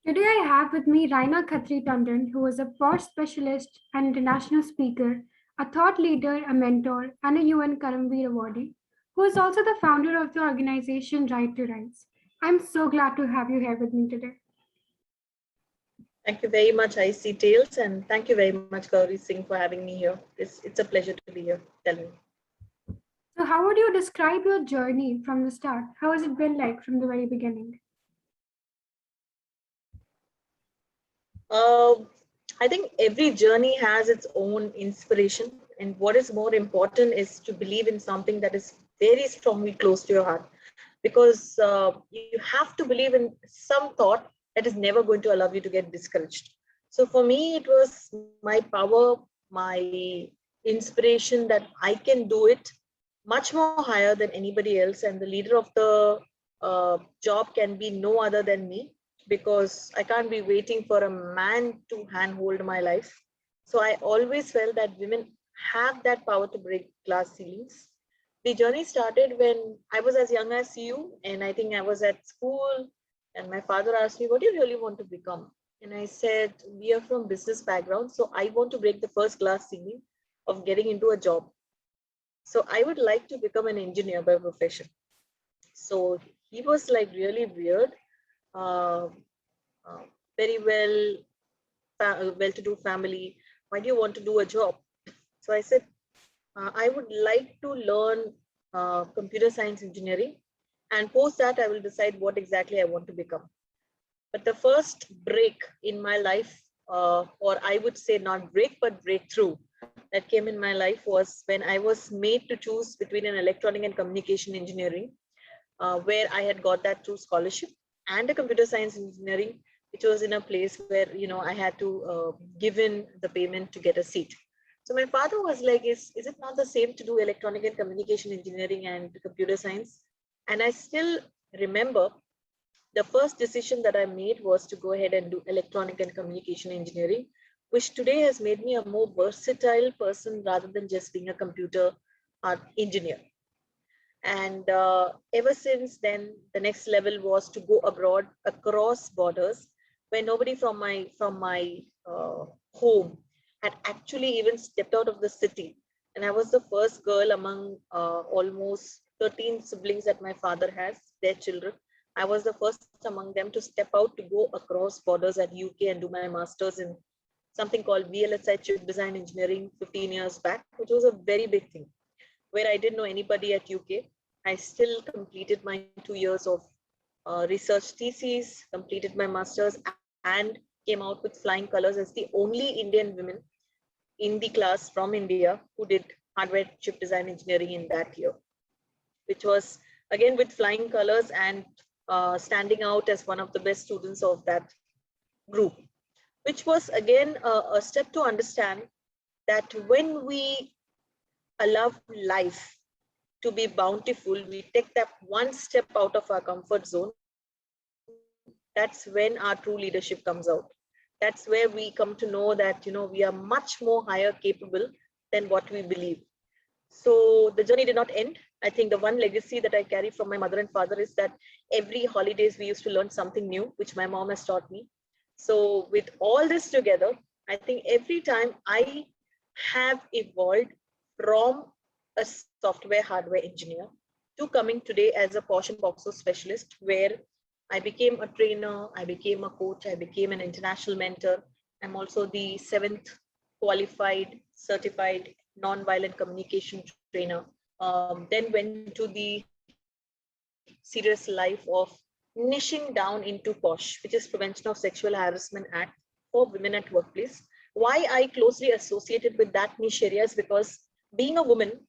Today I have with me Raina Khatri Tandon, who is a POSH specialist, an international speaker, a thought leader, a mentor, and a UN Karamveer awardee, who is also the founder of the organization Right2Rise. I'm so glad to have you here with me today. Thank you very much, IC Tales, and thank you very much, Gauri Singh, for having me here. It's a pleasure to be here. Tell me. So, how would you describe your journey from the start? How has it been like from the very beginning? Uh, I think every journey has its own inspiration, and what is more important is to believe in something that is very strongly close to your heart, because you have to believe in some thought that is never going to allow you to get discouraged. So for me, it was my power, my inspiration that I can do it much more higher than anybody else, and the leader of the job can be no other than me, because I can't be waiting for a man to handhold my life. So I always felt that women have that power to break glass ceilings. The journey started when I was as young as you, and I think I was at school, and my father asked me, "What do you really want to become?" And I said, "We are from business background, so I want to break the first glass ceiling of getting into a job. So I would like to become an engineer by profession." So he was like really weird, uh, uh, very well-to-do family. Why do you want to do a job? So I said, I would like to learn computer science engineering, and post that I will decide what exactly I want to become. But the first break in my life, or I would say not break, but breakthrough that came in my life was when I was made to choose between an electronic and communication engineering, where I had got that through scholarship, and a computer science engineering, which was in a place where I had to give in the payment to get a seat. So my father was like, "Is it not the same to do electronic and communication engineering and computer science?" And I still remember the first decision that I made was to go ahead and do electronic and communication engineering, which today has made me a more versatile person rather than just being a computer art engineer. And ever since then, the next level was to go abroad across borders, where nobody from my home had actually even stepped out of the city. And I was the first girl among almost 13 siblings that my father has, their children. I was the first among them to step out to go across borders at UK and do my master's in something called VLSI chip design engineering 15 years back, which was a very big thing, where I didn't know anybody at UK. I still completed my 2 years of research thesis, completed my master's, and came out with flying colors as the only Indian woman in the class from India who did hardware chip design engineering in that year, which was again with flying colors, and standing out as one of the best students of that group, which was again a step to understand that when we allow life to be bountiful, we take that one step out of our comfort zone. That's when our true leadership comes out. That's where we come to know that we are much more higher capable than what we believe. So the journey did not end. I think the one legacy that I carry from my mother and father is that every holidays we used to learn something new, which my mom has taught me. So with all this together, I think every time I have evolved from a software hardware engineer to coming today as a POSH and POSCO specialist, where I became a trainer, I became a coach, I became an international mentor. I'm also the seventh qualified, certified nonviolent communication trainer. Then went into the serious life of niching down into POSH, which is Prevention of Sexual Harassment Act for women at workplace. Why I closely associated with that niche area is because being a woman,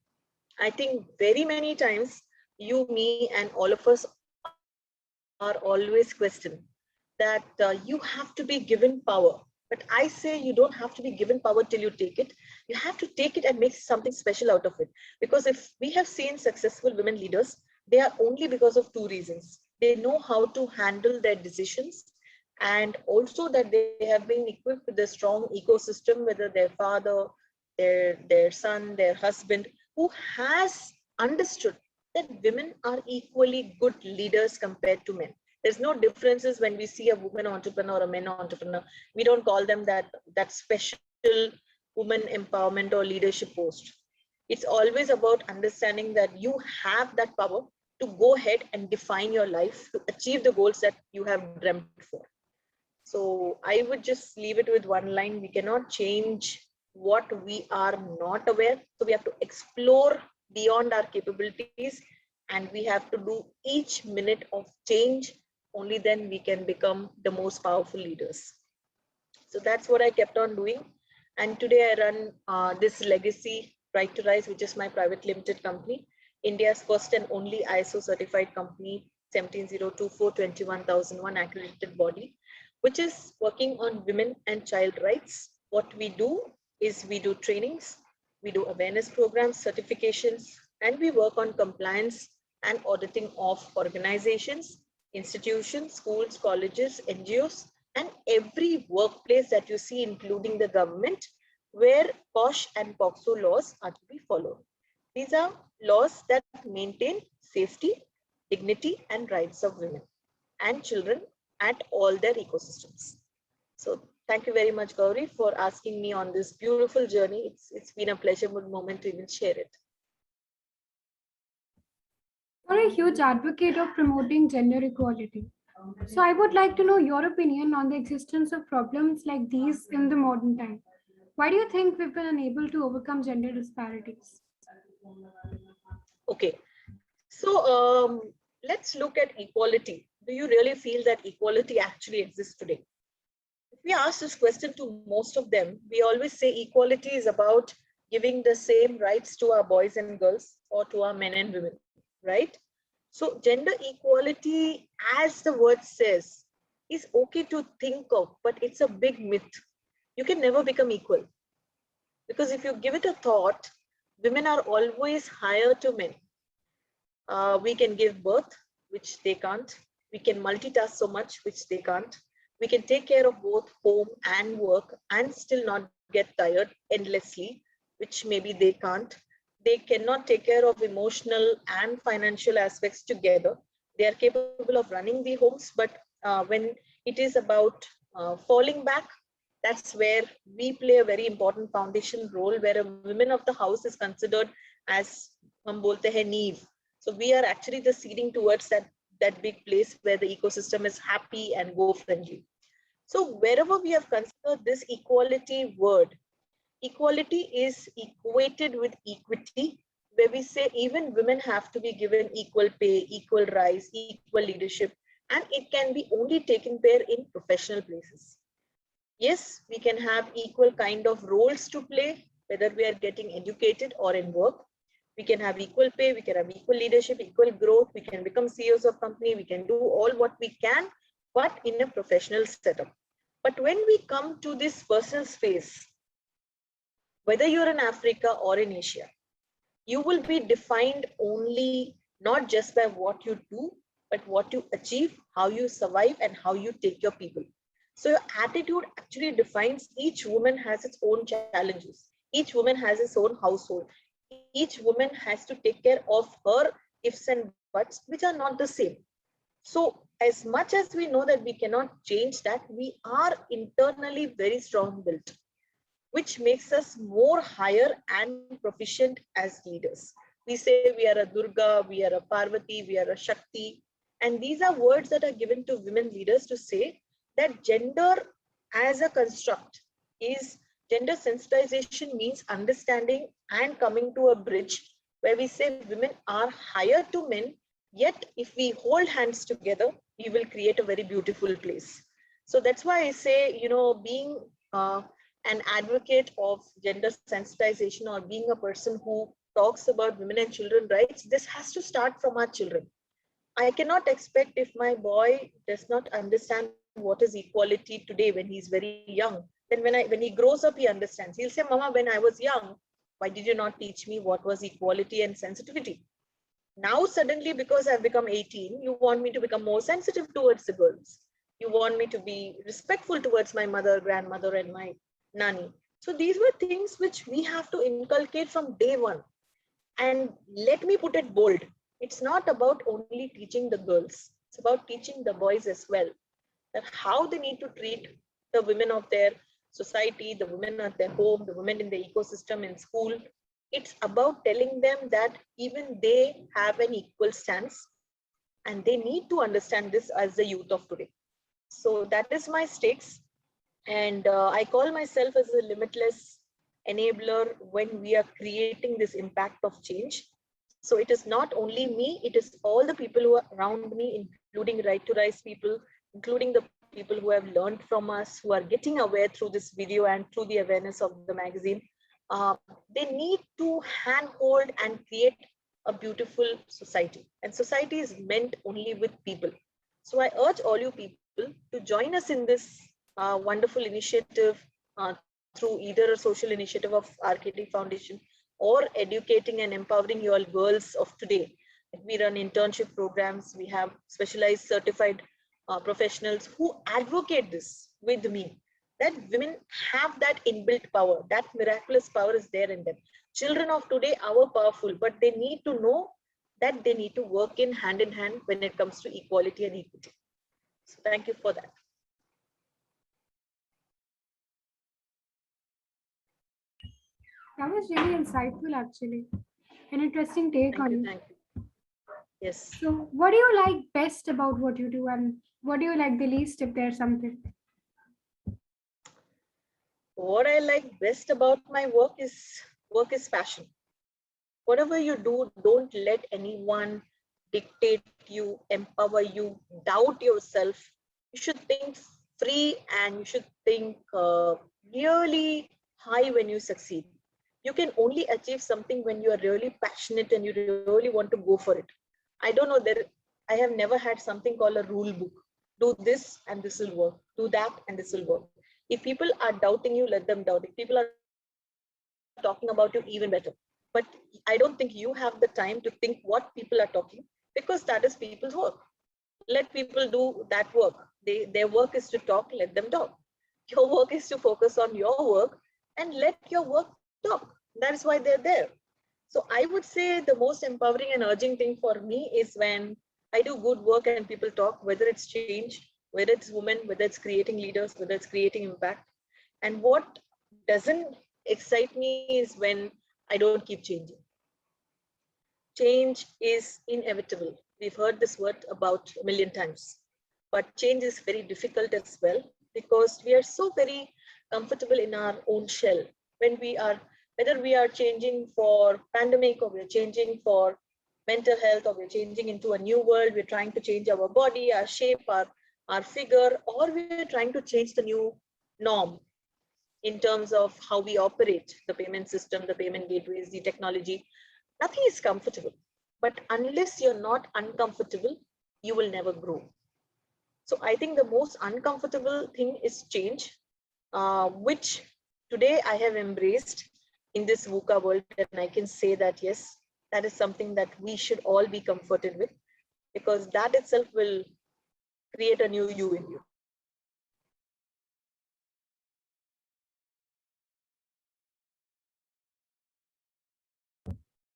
I think very many times you, me, and all of us are always questioned that you have to be given power. But I say you don't have to be given power till you take it. You have to take it and make something special out of it. Because if we have seen successful women leaders, they are only because of two reasons. They know how to handle their decisions, and also that they have been equipped with a strong ecosystem, whether their father, their son, their husband, who has understood that women are equally good leaders compared to men. There's no differences when we see a woman entrepreneur or a men entrepreneur. We don't call them that special woman empowerment or leadership post. It's always about understanding that you have that power to go ahead and define your life to achieve the goals that you have dreamt for. So I would just leave it with one line: we cannot change what we are not aware. So we have to explore beyond our capabilities, and we have to do each minute of change. Only then we can become the most powerful leaders. So that's what I kept on doing. And today I run this legacy Right2Rise, which is my private limited company, India's first and only ISO certified company, 17024-21001 accredited body, which is working on women and child rights. What we do is we do trainings, we do awareness programs, certifications, and we work on compliance and auditing of organizations, institutions, schools, colleges, NGOs, and every workplace that you see, including the government, where POSH and POSCO laws are to be followed. These are laws that maintain safety, dignity, and rights of women and children at all their ecosystems. So thank you very much, Gauri, for asking me on this beautiful journey. It's been a pleasurable moment to even share it. You're a huge advocate of promoting gender equality. So I would like to know your opinion on the existence of problems like these in the modern time. Why do you think we've been unable to overcome gender disparities? Okay, so let's look at equality. Do you really feel that equality actually exists today? If we ask this question to most of them, we always say equality is about giving the same rights to our boys and girls or to our men and women, right? So gender equality, as the word says, is okay to think of, but it's a big myth. You can never become equal, because if you give it a thought, women are always higher to men. We can give birth, which they can't. We can multitask so much, which they can't. We can take care of both home and work and still not get tired endlessly, which maybe they can't. They cannot take care of emotional and financial aspects together. They are capable of running the homes, but when it is about falling back, that's where we play a very important foundation role, where a woman of the house is considered as hum bolte hai neev. So we are actually the seeding towards that big place where the ecosystem is happy and go friendly. So wherever we have considered this equality word, equality is equated with equity, where we say even women have to be given equal pay, equal rise, equal leadership, and it can be only taken care in professional places. Yes, we can have equal kind of roles to play, whether we are getting educated or in work. We can have equal pay, we can have equal leadership, equal growth, we can become CEOs of company, we can do all what we can, but in a professional setup. But when we come to this personal space, whether you're in Africa or in Asia, you will be defined only not just by what you do, but what you achieve, how you survive, and how you take your people. So your attitude actually defines. Each woman has its own challenges. Each woman has its own household. Each woman has to take care of her ifs and buts, which are not the same. So as much as we know that we cannot change that, we are internally very strong built, which makes us more higher and proficient as leaders. We say we are a Durga, we are a Parvati, we are a Shakti. And these are words that are given to women leaders to say that gender as a construct is, gender sensitization means understanding and coming to a bridge where we say women are higher to men, yet if we hold hands together, we will create a very beautiful place. So that's why I say, being an advocate of gender sensitization or being a person who talks about women and children rights, this has to start from our children. I cannot expect, if my boy does not understand what is equality today when he's very young, then when he grows up, he understands. He'll say, Mama, when I was young, why did you not teach me what was equality and sensitivity? Now suddenly, because I've become 18, you want me to become more sensitive towards the girls. You want me to be respectful towards my mother, grandmother, and my nanny. So these were things which we have to inculcate from day one. And let me put it bold. It's not about only teaching the girls. It's about teaching the boys as well that how they need to treat the women of their society, the women at their home, the women in the ecosystem in school. It's about telling them that even they have an equal stance and they need to understand this as the youth of today. So that is my stakes. And I call myself as a limitless enabler when we are creating this impact of change. So it is not only me, it is all the people who are around me, including Right2Rise people, including the people who have learned from us, who are getting aware through this video and through the awareness of the magazine. They need to handhold and create a beautiful society. And society is meant only with people. So I urge all you people to join us in this wonderful initiative through either a social initiative of RKT Foundation or educating and empowering you all girls of today. We run internship programs. We have specialized certified professionals who advocate this with me, that women have that inbuilt power, that miraculous power is there in them. Children of today are powerful, but they need to know that they need to work in hand when it comes to equality and equity. So thank you for that. That was really insightful, actually. An interesting take Thank on you. it. Thank you. Yes. So, what do you like best about what you do, and what do you like the least, if there's something? What I like best about my work is passion. Whatever you do, don't let anyone dictate you, empower you, doubt yourself. You should think free and you should think really high when you succeed. You can only achieve something when you are really passionate and you really want to go for it. I don't know, I have never had something called a rule book. Do this and this will work. Do that and this will work. If people are doubting you, let them doubt. If people are talking about you, even better. But I don't think you have the time to think what people are talking, because that is people's work. Let people do that work. Their work is to talk, let them talk. Your work is to focus on your work and let your work talk. That is why they're there. So I would say the most empowering and urging thing for me is when I do good work and people talk, whether it's change, whether it's women, whether it's creating leaders, whether it's creating impact. And what doesn't excite me is when I don't keep changing. Change is inevitable. We've heard this word about a million times, but change is very difficult as well because we are so very comfortable in our own shell. When we are, whether we are changing for pandemic or we're changing for mental health or we're changing into a new world, we're trying to change our body, our shape, our figure, or we're trying to change the new norm in terms of how we operate the payment system, the payment gateways, the technology. Nothing is comfortable. But unless you're not uncomfortable, you will never grow. So I think the most uncomfortable thing is change, which today I have embraced in this VUCA world. And I can say that, yes, that is something that we should all be comforted with, because that itself will create a new you in you.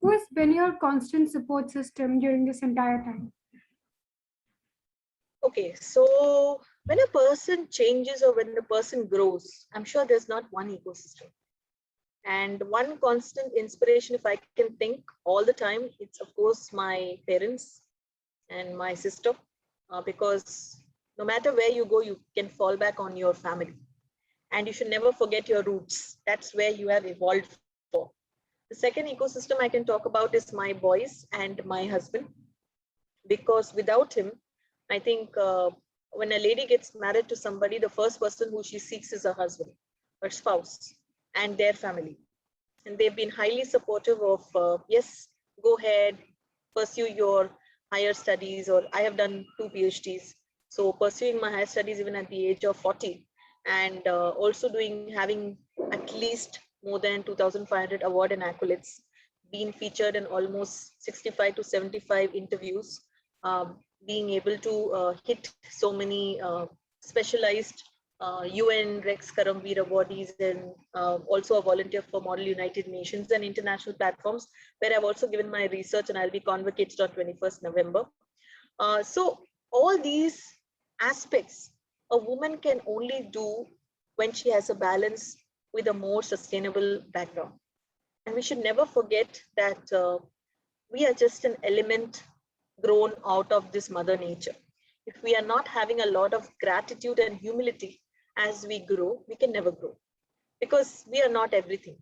Who has been your constant support system during this entire time? Okay, so when a person changes or when a person grows, I'm sure there's not one ecosystem. And one constant inspiration, if I can think all the time, it's of course my parents and my sister, because no matter where you go, you can fall back on your family. And you should never forget your roots. That's where you have evolved for. The second ecosystem I can talk about is my boys and my husband, because without him, I think when a lady gets married to somebody, the first person who she seeks is her husband, her spouse, and their family. And they've been highly supportive of, yes, go ahead, pursue your higher studies, or I have done 2 PhDs. So pursuing my higher studies even at the age of 40, and also having at least more than 2,500 award and accolades, being featured in almost 65 to 75 interviews, being able to hit so many specialized UN Karamveer awardees, and also a volunteer for Model United Nations and international platforms, where I've also given my research and I'll be convocated on 21st November. So all these aspects a woman can only do when she has a balance with a more sustainable background. And we should never forget that we are just an element grown out of this mother nature. If we are not having a lot of gratitude and humility as we grow, we can never grow because we are not everything.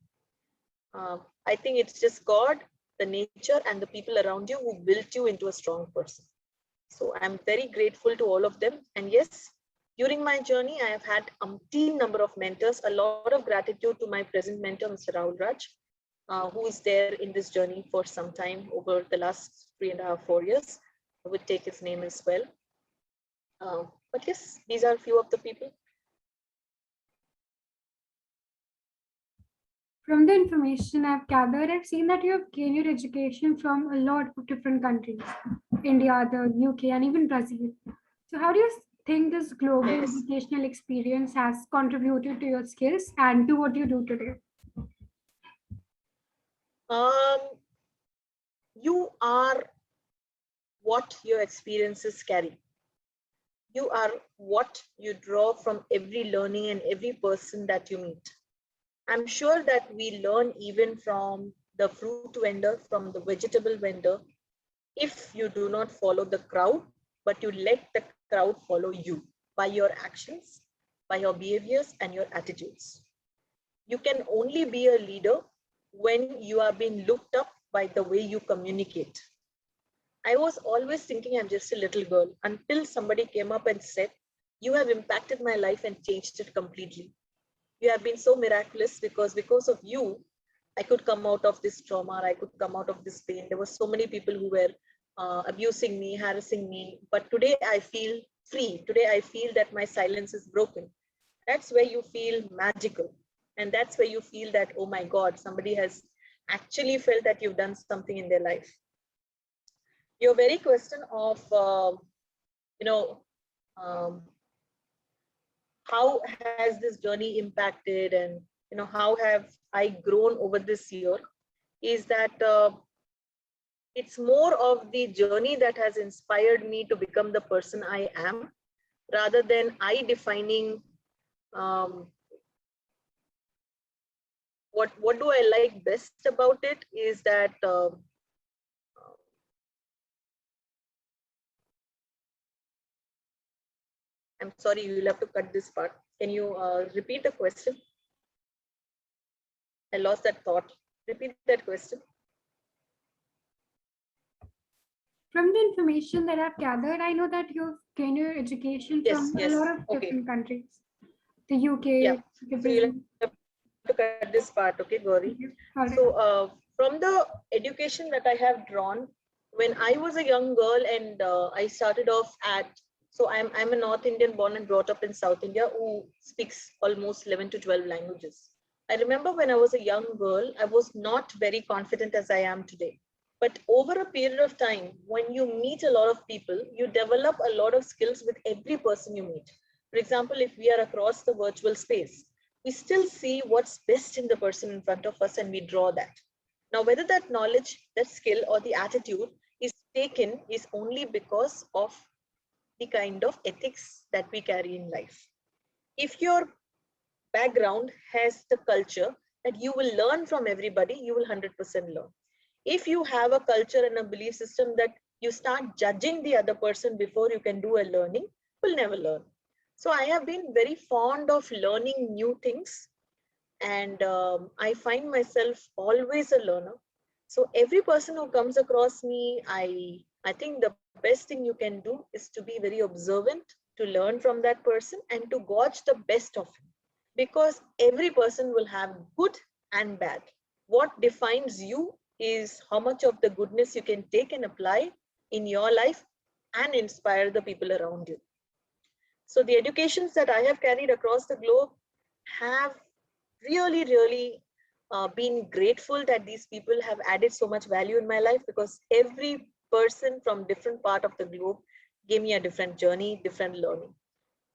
I think it's just God, the nature, and the people around you who built you into a strong person. So I'm very grateful to all of them. And yes, during my journey, I have had umpteen number of mentors. A lot of gratitude to my present mentor, Mr. Rahul Raj, who is there in this journey for some time over the last 3.5, 4 years. I would take his name as well. But yes, these are a few of the people. From the information I've gathered, I've seen that you have gained your education from a lot of different countries, India, the UK, and even Brazil. So how do you think this global Yes. educational experience has contributed to your skills and to what you do today? You are what your experiences carry. You are what you draw from every learning and every person that you meet. I'm sure that we learn even from the fruit vendor, from the vegetable vendor, if you do not follow the crowd, but you let the crowd follow you by your actions, by your behaviors and your attitudes. You can only be a leader when you are being looked up by the way you communicate. I was always thinking I'm just a little girl until somebody came up and said, "You have impacted my life and changed it completely. You have been so miraculous because of you, I could come out of this trauma, I could come out of this pain. There were so many people who were abusing me, harassing me, but today I feel free. Today I feel that my silence is broken." That's where you feel magical. And that's where you feel that, oh my God, somebody has actually felt that you've done something in their life. Your very question of, you know, um, how has this journey impacted, and how have I grown over this year, is that it's more of the journey that has inspired me to become the person I am, rather than I defining um, what do I like best about it. Is that I'm sorry, you'll have to cut this part. Can you repeat the question? I lost that thought. Repeat that question. From the information that I've gathered, I know that you've gained your education Yes, from a yes. lot of Okay. different countries, the UK, Yeah. the So you'll Brazil. have to cut this part, okay, Gauri? All right. So from the education that I have drawn, when I was a young girl and I started off at, so I'm a North Indian born and brought up in South India who speaks almost 11 to 12 languages. I remember when I was a young girl, I was not very confident as I am today. But over a period of time, when you meet a lot of people, you develop a lot of skills with every person you meet. For example, if we are across the virtual space, we still see what's best in the person in front of us and we draw that. Now, whether that knowledge, that skill, or the attitude is taken is only because of the kind of ethics that we carry in life. If your background has the culture that you will learn from everybody, you will 100% learn. If you have a culture and a belief system that you start judging the other person before you can do a learning, you will never learn. So I have been very fond of learning new things, and I find myself always a learner. So every person who comes across me, I think the best thing you can do is to be very observant, to learn from that person and to gauge the best of him, because every person will have good and bad. What defines you is how much of the goodness you can take and apply in your life and inspire the people around you. So the educations that I have carried across the globe have really been grateful that these people have added so much value in my life, because every person from different part of the globe gave me a different journey, different learning.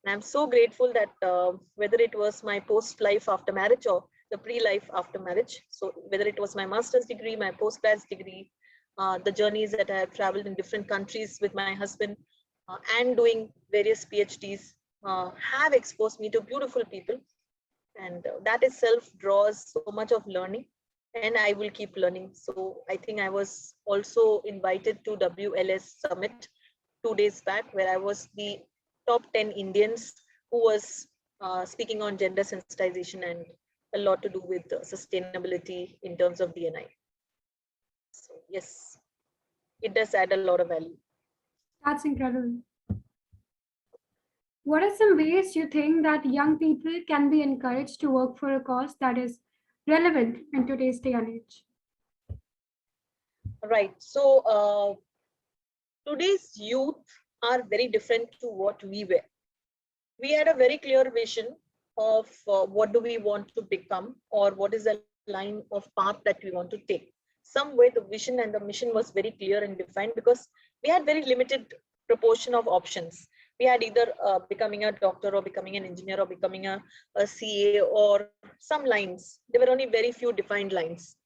And I'm so grateful that whether it was my post life after marriage or the pre-life after marriage, so whether it was my master's degree, my post-grad degree, the journeys that I have traveled in different countries with my husband, and doing various PhDs have exposed me to beautiful people. And that itself draws so much of learning. And I will keep learning. So I think I was also invited to WLS Summit 2 days back, where I was the top 10 Indians who was speaking on gender sensitization and a lot to do with sustainability in terms of D&I. So yes, it does add a lot of value. That's incredible. What are some ways you think that young people can be encouraged to work for a cause that is relevant in today's day and age? Right. So today's youth are very different to what we were. We had a very clear vision of what do we want to become, or what is the line of path that we want to take. Some way the vision and the mission was very clear and defined, because we had very limited proportion of options. We had either becoming a doctor or becoming an engineer or becoming a CA or some lines. There were only very few defined lines.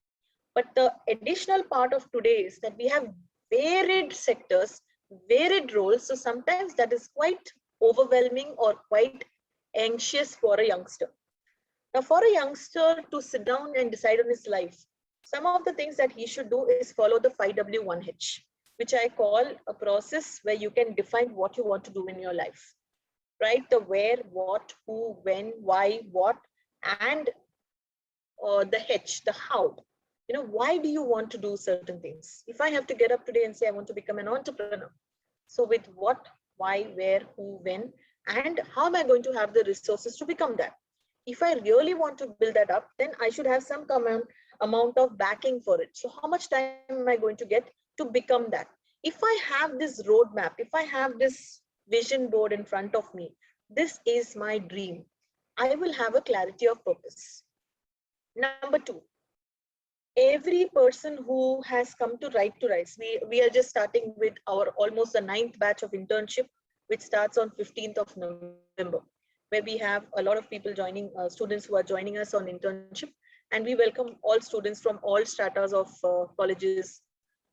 But the additional part of today is that we have varied sectors, varied roles. So sometimes that is quite overwhelming or quite anxious for a youngster. Now, for a youngster to sit down and decide on his life, some of the things that he should do is follow the 5W1H, which I call a process where you can define what you want to do in your life. Right? The where, what, who, when, why, what, and the H, the how. You know, why do you want to do certain things? If I have to get up today and say I want to become an entrepreneur, so with what, why, where, who, when, and how am I going to have the resources to become that? If I really want to build that up, then I should have some amount of backing for it. So how much time am I going to get to become that? If I have this roadmap, if I have this vision board in front of me, this is my dream, I will have a clarity of purpose. Number two, every person who has come to Right2Rise, we are just starting with our almost the 9th batch of internship, which starts on 15th of November, where we have a lot of people joining, students who are joining us on internship. And we welcome all students from all stratas of colleges.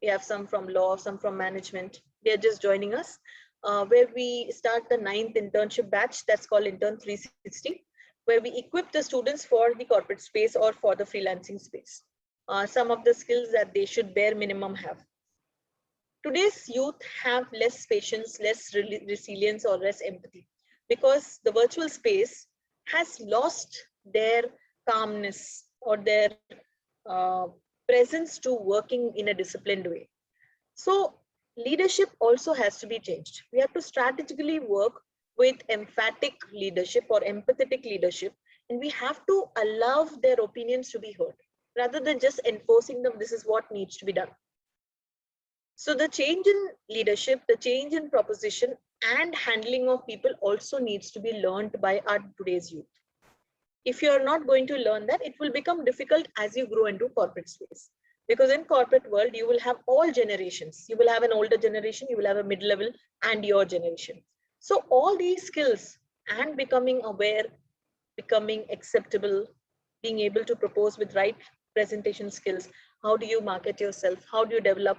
We have some from law, some from management. They're just joining us, where we start the 9th internship batch, that's called Intern 360, where we equip the students for the corporate space or for the freelancing space. Some of the skills that they should bare minimum have. Today's youth have less patience, less resilience, or less empathy, because the virtual space has lost their calmness or their uh, presence to working in a disciplined way. So leadership also has to be changed. We have to strategically work with emphatic leadership or empathetic leadership, and we have to allow their opinions to be heard rather than just enforcing them. This is what needs to be done. So the change in leadership, the change in proposition and handling of people also needs to be learned by our today's youth. If you are not going to learn that, it will become difficult as you grow into corporate space. Because in corporate world, you will have all generations. You will have an older generation, you will have a mid-level, and your generation. So all these skills and becoming aware, becoming acceptable, being able to propose with right presentation skills. How do you market yourself? How do you develop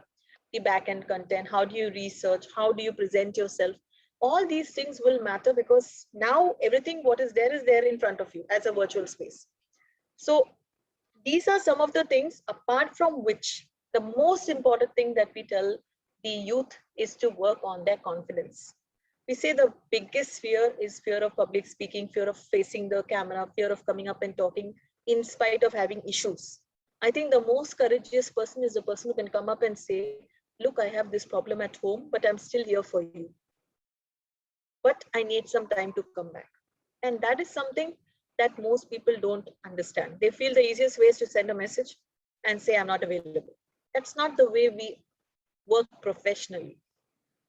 the back-end content? How do you research? How do you present yourself? All these things will matter, because now everything what is there in front of you as a virtual space. So these are some of the things, apart from which the most important thing that we tell the youth is to work on their confidence. We say the biggest fear is fear of public speaking, fear of facing the camera, fear of coming up and talking in spite of having issues. I think the most courageous person is the person who can come up and say, look, I have this problem at home, but I'm still here for you. But I need some time to come back. And that is something that most people don't understand. They feel the easiest way is to send a message and say, I'm not available. That's not the way we work professionally.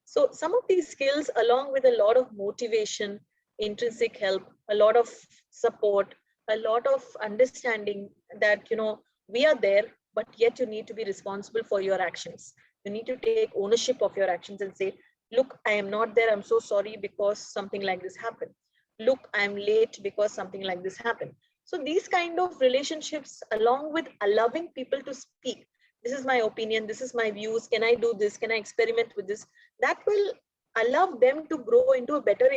So some of these skills, along with a lot of motivation, intrinsic help, a lot of support, a lot of understanding that, we are there, but yet you need to be responsible for your actions. You need to take ownership of your actions and say, look, I am not there. I'm so sorry because something like this happened. Look, I'm late because something like this happened. So these kind of relationships, along with allowing people to speak, this is my opinion, this is my views, can I do this, can I experiment with this, that will allow them to grow into a better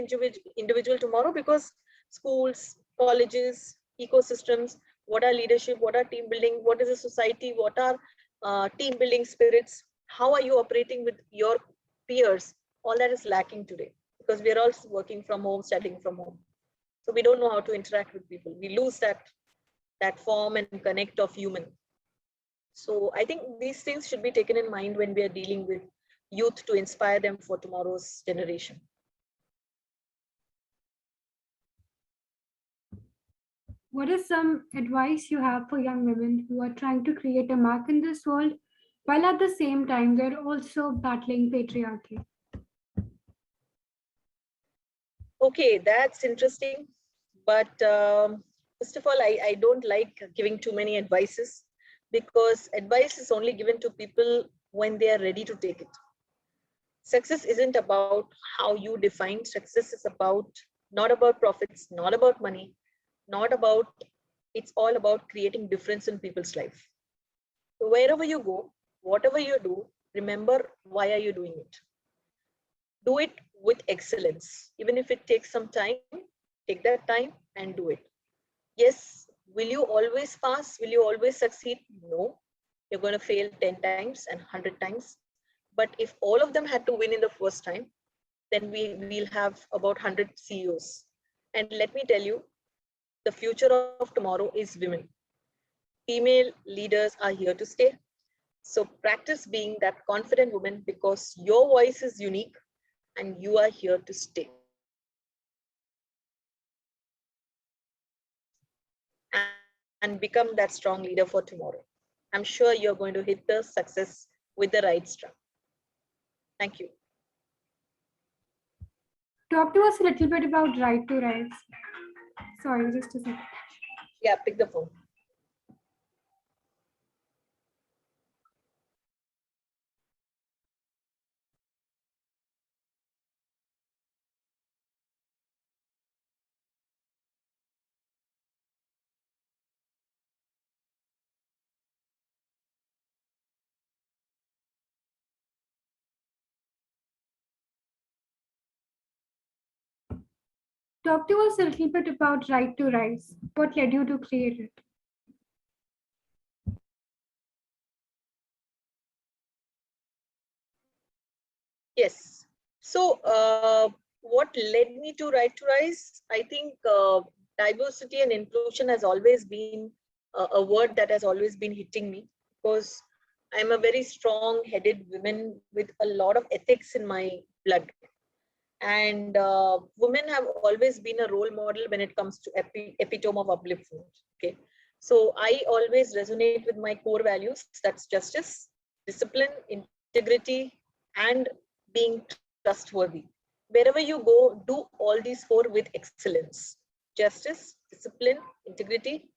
individual tomorrow, because schools, colleges, ecosystems, what are leadership, what are team building, what is a society, what are team building spirits, how are you operating with your peers, all that is lacking today because we are all working from home, studying from home. So we don't know how to interact with people. We lose that form and connect of human. So I think these things should be taken in mind when we are dealing with youth to inspire them for tomorrow's generation. What is some advice you have for young women who are trying to create a mark in this world while at the same time they're also battling patriarchy? Okay, that's interesting. But first of all, I don't like giving too many advices, because advice is only given to people when they are ready to take it. Success isn't about how you define success. Is about not about profits, not about money, not about, it's all about creating difference in people's life. So wherever you go, whatever you do, remember why are you doing it. Do it with excellence. Even if it takes some time, take that time and do it. Yes, will you always pass? Will you always succeed? No. You're going to fail 10 times and 100 times. But if all of them had to win in the first time, then we'll have about 100 CEOs. And let me tell you, the future of tomorrow is women. Female leaders are here to stay. So practice being that confident woman, because your voice is unique and you are here to stay. And become that strong leader for tomorrow. I'm sure you're going to hit the success with the right strap. Thank you. Talk to us a little bit about Right2Rise. Sorry, just a second. Yeah, pick the phone. Talk to us a little bit about Right2Rise. What led you to create it? Yes. So, what led me to Right2Rise? I think diversity and inclusion has always been a word that has always been hitting me, because I'm a very strong-headed woman with a lot of ethics in my blood. And women have always been a role model when it comes to epitome of upliftment. Okay. So I always resonate with my core values. That's justice, discipline, integrity, and being trustworthy. Wherever you go, do all these four with excellence: justice, discipline, integrity,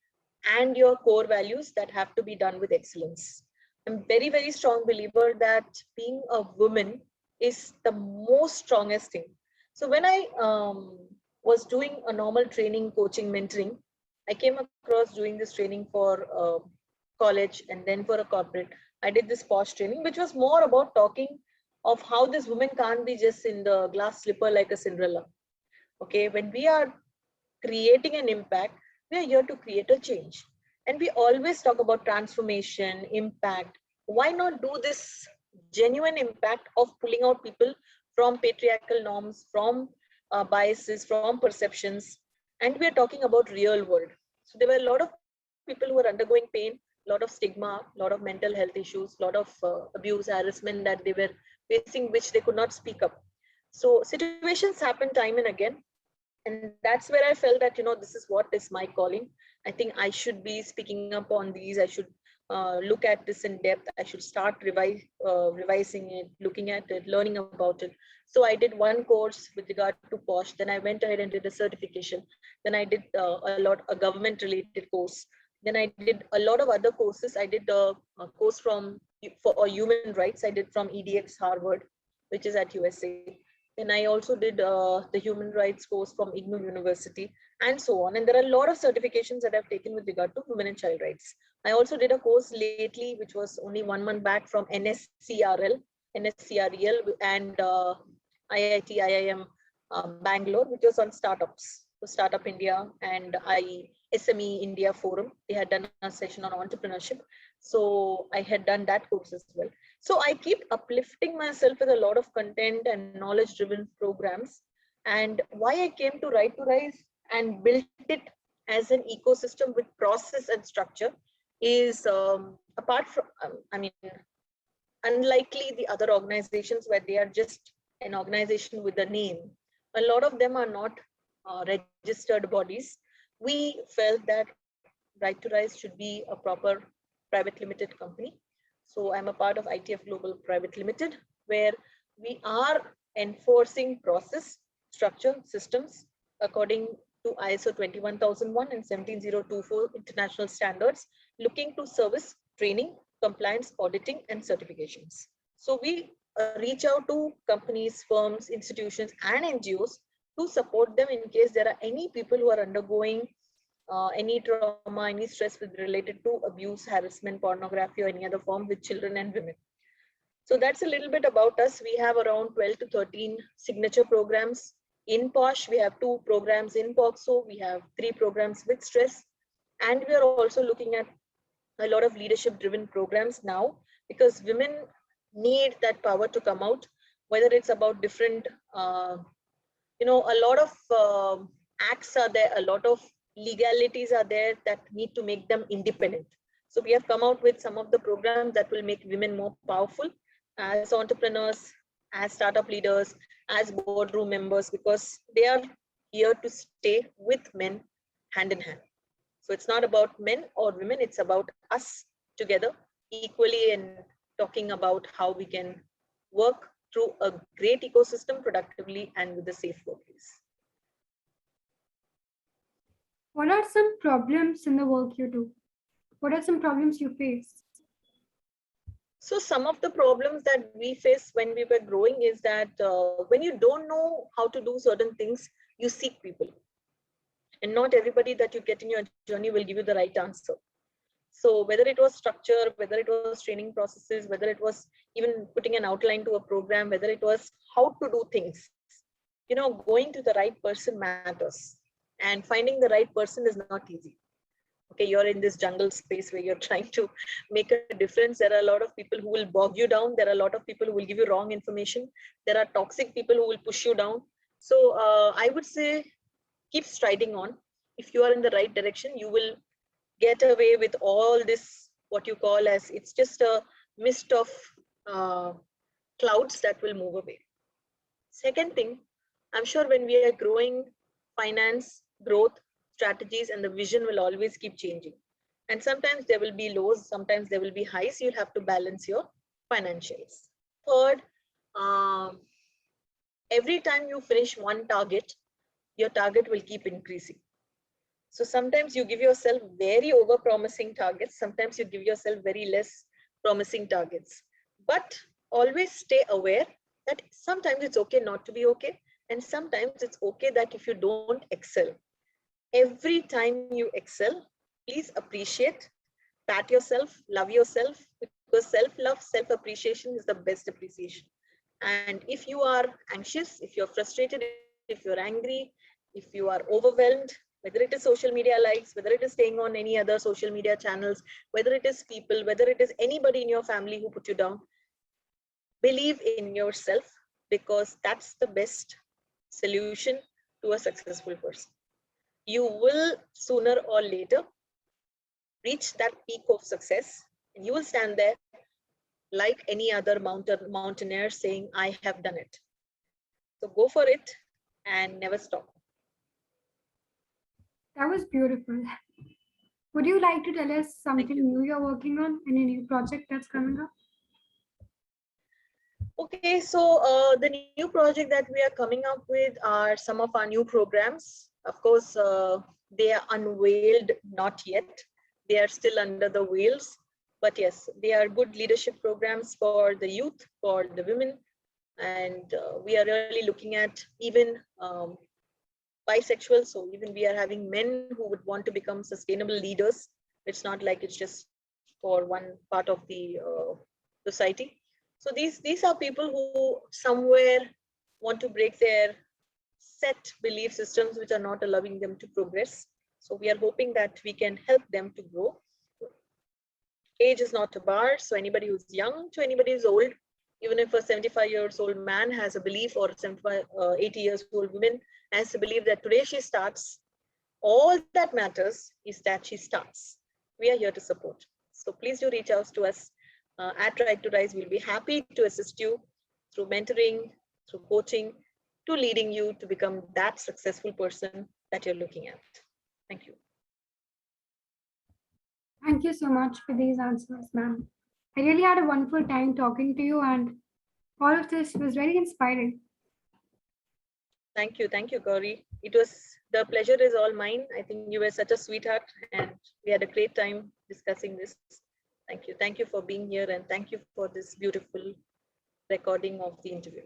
and your core values that have to be done with excellence. I'm very, very strong believer that being a woman is the most strongest thing. So when I was doing a normal training, coaching, mentoring, I came across doing this training for college and then for a corporate. I did this POSH training, which was more about talking of how this woman can't be just in the glass slipper like a Cinderella. Okay, when we are creating an impact, we are here to create a change. And we always talk about transformation, impact. Why not do this genuine impact of pulling out people from patriarchal norms, from biases, from perceptions? And we are talking about real world. So there were a lot of people who were undergoing pain, a lot of stigma, a lot of mental health issues, a lot of abuse, harassment that they were facing, which they could not speak up. So situations happen time and again, and that's where I felt that, this is what is my calling. I think I should be speaking up on these. I should look at this in depth. I should start revising it, looking at it, learning about it. So I did one course with regard to POSH, then I went ahead and did a certification, then I did a government related course, then I did a lot of other courses. I did a course for human rights. I did from EDX Harvard, which is at USA. Then I also did the human rights course from IGNOU University, and so on. And there are a lot of certifications that I've taken with regard to women and child rights. I also did a course lately, which was only 1 month back, from NSCRL, and IIT, IIM Bangalore, which was on startups, so Startup India and SME India Forum. They had done a session on entrepreneurship. So I had done that course as well. So I keep uplifting myself with a lot of content and knowledge-driven programs. And why I came to Right2Rise and built it as an ecosystem with process and structure is apart from, I mean, unlikely the other organizations where they are just an organization with a name. A lot of them are not registered bodies. We felt that Right2Rise should be a proper private limited company. So I'm a part of ITF Global Private Limited, where we are enforcing process, structure, systems according to ISO 21001 and 17024 international standards, looking to service training, compliance, auditing, and certifications. So we reach out to companies, firms, institutions, and NGOs to support them in case there are any people who are undergoing any trauma, any stress with related to abuse, harassment, pornography, or any other form with children and women. So that's a little bit about us. We have around 12 to 13 signature programs in POSH. We have 2 programs in POSCO. We have 3 programs with stress. And we are also looking at a lot of leadership driven programs now, because women need that power to come out, whether it's about different, a lot of acts are there, a lot of legalities are there that need to make them independent. So we have come out with some of the programs that will make women more powerful as entrepreneurs, as startup leaders, as boardroom members, because they are here to stay with men hand in hand. So it's not about men or women, it's about us together equally and talking about how we can work through a great ecosystem productively and with a safe workplace. What are some problems in the work you do? What are some problems you face? So some of the problems that we face when we were growing is that when you don't know how to do certain things, you seek people. And not everybody that you get in your journey will give you the right answer. So whether it was structure, whether it was training processes, whether it was even putting an outline to a program, whether it was how to do things, going to the right person matters. And finding the right person is not easy. Okay, you're in this jungle space where you're trying to make a difference. There are a lot of people who will bog you down. There are a lot of people who will give you wrong information. There are toxic people who will push you down. So I would say keep striding on. If you are in the right direction, you will get away with all this, what you call as, it's just a mist of clouds that will move away. Second thing, I'm sure when we are growing, finance, growth, strategies, and the vision will always keep changing. And sometimes there will be lows, sometimes there will be highs. You'll have to balance your financials. Third, every time you finish one target, your target will keep increasing. So sometimes you give yourself very over promising targets. Sometimes you give yourself very less promising targets, but always stay aware that sometimes it's okay not to be okay. And sometimes it's okay that if you don't excel, every time you excel, please appreciate, pat yourself, love yourself, because self-love, self-appreciation is the best appreciation. And if you are anxious, if you're frustrated, if you're angry, if you are overwhelmed, whether it is social media likes, whether it is staying on any other social media channels, whether it is people, whether it is anybody in your family who put you down, believe in yourself, because that's the best solution to a successful person. You will sooner or later reach that peak of success, and you will stand there like any other mountaineer saying, I have done it. So go for it and never stop. That was beautiful. Would you like to tell us something you. new you're working on, any new project that's coming up? Okay, so the new project that we are coming up with are some of our new programs. Of course, they are unveiled, not yet. They are still under the wheels. But yes, they are good leadership programs for the youth, for the women. And we are really looking at even bisexual. So even we are having men who would want to become sustainable leaders. It's not like it's just for one part of the society. So these are people who somewhere want to break their set belief systems which are not allowing them to progress. So we are hoping that we can help them to grow. Age is not a bar, so anybody who's young to anybody who's old, even if a 75 years old man has a belief, or 80 years old woman has a belief that today she starts, all that matters is that she starts. We are here to support. So please do reach out to us at Right2Rise. We'll be happy to assist you through mentoring, through coaching, to leading you to become that successful person that you're looking at. Thank you. Thank you so much for these answers, ma'am. I really had a wonderful time talking to you, and all of this was very inspiring. Thank you, Gauri. The pleasure is all mine. I think you were such a sweetheart, and we had a great time discussing this. Thank you for being here, and thank you for this beautiful recording of the interview.